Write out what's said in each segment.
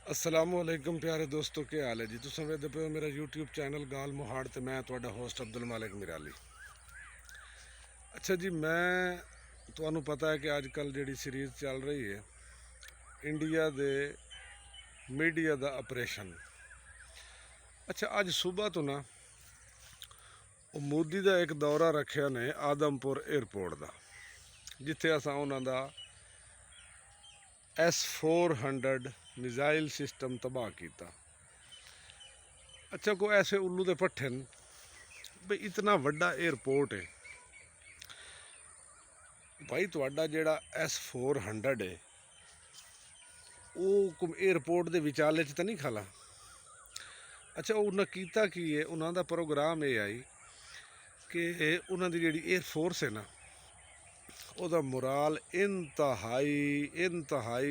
असलामुअलैकुम प्यारे दोस्तों, क्या हाल है जी। तुम वेखदे पे हो मेरा यूट्यूब चैनल गाल मोहाड़ ते मैं तुहाडा होस्ट अब्दुल मालिक मिराली। अच्छा जी, मैं तुहानू पता है कि अजकल जिहड़ी सीरीज़ चल रही है इंडिया दे मीडिया दा ऑपरेशन। अच्छा, अज सुबह तो ना मोदी दा एक दौरा रखिया ने आदमपुर एयरपोर्ट दा, जिथे असां उन्हां दा S-400 मिज़ाइल सिस्टम तबाह किया। अच्छा, कोई ऐसे उल्लू दे पट्ठे न भाई इतना वड्डा एयरपोर्ट है भाई, तुहाडा जिहड़ा S-400 है वो एयरपोर्ट के विचाले च तो नहीं खला। अच्छा, उन्हें कीता की है, उन्होंने प्रोग्राम ये आई कि उन्होंने जिहड़ी एयरफोर्स है ना ਉਹਦਾ मुराल इंतहाई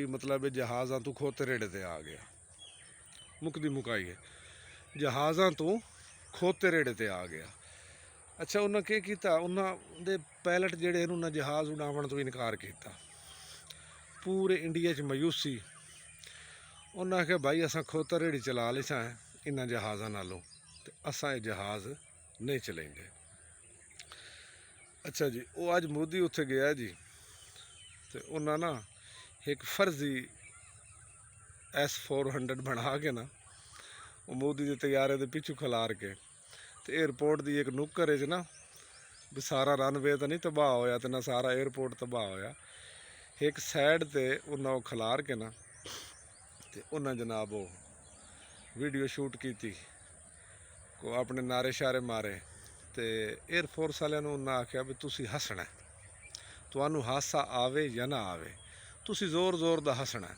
मतलब जहाज़ां तो खोते रेड़े ते आ गया। मुकदी मुकाई है, जहाज़ां तो खोते रेड़े ते आ गया। अच्छा, उन्हें क्या किया, उन्होंने पैलट जेडे उन्हें जहाज़ उड़ावन तो इनकार किया। पूरे इंडिया च मायूसी। उन्हें आख्या भाई असा खोता रेड़ी चला ली सा इन्होंने जहाज़ों नालों, तो असा ये जहाज़ नहीं चलेंगे। अच्छा जी, वो अज मोदी उत्थे गया जी, तो उन्हें ना एक फर्जी S-400 बना के ना वो मोदी के तैयारे के पिछू खलार के तो एयरपोर्ट की एक नुक्कर च ना भी सारा रनवे तो नहीं तबाह होया, तो ना सारा एयरपोर्ट तबाह होया। एक साइड ते उन्हें वो खलार के ना तो उन्हें जनाब वो वीडियो शूट की को अपने नारे शारे मारे। तो एयरफोर्स वाले उन्हें आख्या भी तुसी हसना, तुहानू हासा आवे या ना आवे, तुसी जोर जोर दा हसना।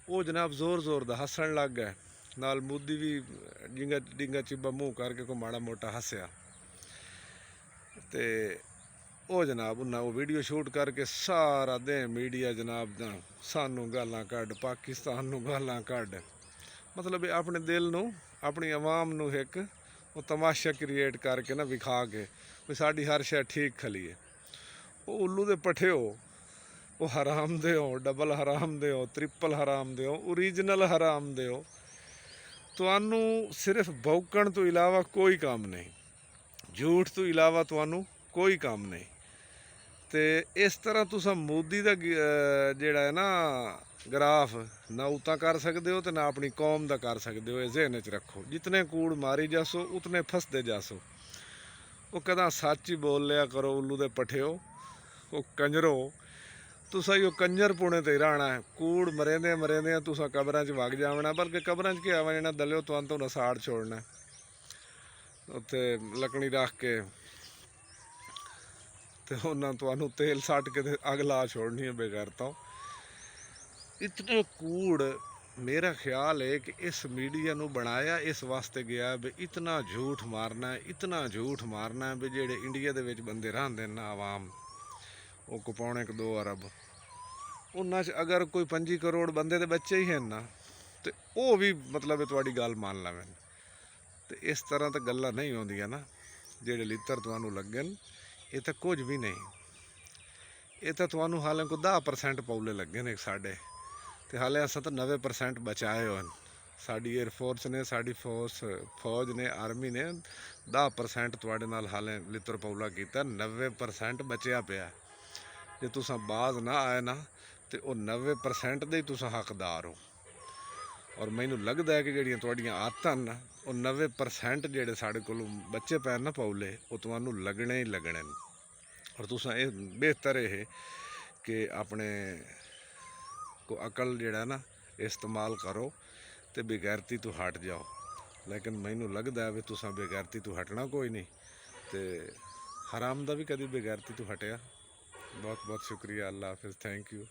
वो जनाब जोर जोर दा हसन लग गए, नाल मोदी भी डिंगा डिंगा चिब्बा मुँह करके को माड़ा मोटा हसया। तो वो जनाब उन्हें वो वीडियो शूट करके सारा दिन मीडिया जनाब दा सानू गालां कढ़, पाकिस्तान नू गालां कढ़, मतलब अपने दिल नू अपनी आवाम नू एक वो तमाशा क्रिएट करके ना विखा के भी साड़ी हर शय ठीक खली है। वो उल्लू दे पठे हो, वो हराम दे हो, डबल हराम दे हो, ट्रिपल हराम दे हो, ओरिजिनल हराम दे हो। तुहानू सिर्फ भौंकण तो इलावा कोई काम नहीं, झूठ तो इलावा तुहानू कोई काम नहीं। तो इस तरह तुसा मोदी का जिहड़ा है ना ग्राफ ना उता कर सकते हो, तो ना अपनी कौम का कर सकते हो। ये जहन च रखो, जितने कूड़ मारी जासो उतने फसते जासो। वो कदा सच ही बोल लिया करो उल्लू दे पठे हो, वो कंजरो तुसा यो कंजर पुणे ते रहना है। कूड़ मरेंदे मरेंदे तुसा कबरां च वग जावना, बल्कि कबरां च क्या वजना दलियो तुहानू तो नसाड़ छोड़ना उत्थे लकड़ी रख के, तो उन्हें तुहानू तेल सट के अग ला छोड़नी है बेगैरता। इतने कूड़, मेरा ख्याल है कि इस मीडिया नू बनाया इस वास्ते गया भी इतना झूठ मारना है, इतना झूठ मारना है भी जेडे इंडिया दे विच बंदे रहिंदे ना आवाम, वो को पौने 2 अरब, उन्हां च अगर कोई 25 करोड़ बंदे दे बच्चे ही हैं ना, तो वो भी मतलब तुहाडी गल मान लवें। तो इस तरह तो गल्लां नहीं होंदियां ना, जेडे लित्तर तुहानू लगन, ये तो कुछ भी नहीं। ये तो तुहानू हाले को 10% पौले लगे ने साढ़े, तो हाले असां तो 90% बचाए हो। साड़ी एयरफोर्स ने, साड़ी फौज ने, आर्मी ने 10% तुहाडे नाल हाले लित्तर पौला किया, 90% बचया पिया। जे तुसां बाज ना आए ना तो वह 90% दे ही तुसां हकदार हो। और मैनू लगता है कि जिहड़ियां तुहाडियां आदतां ना वो 90% जेडे साढ़े कोल बच्चे पैन ना पौले वो तुहानू लगने ही लगने। और तुसां ये बेहतर है कि अपने को अकल जिहड़ा ना इस्तेमाल करो तो बेगैरती तो हट जाओ। लेकिन मैनू लगता है भी तुसां बेगैरती तो हटना कोई नहीं, तो हराम दा भी कभी बेगैरती तो हटिया। बहुत बहुत शुक्रिया। अल्लाह हाफिज़, थैंक यू।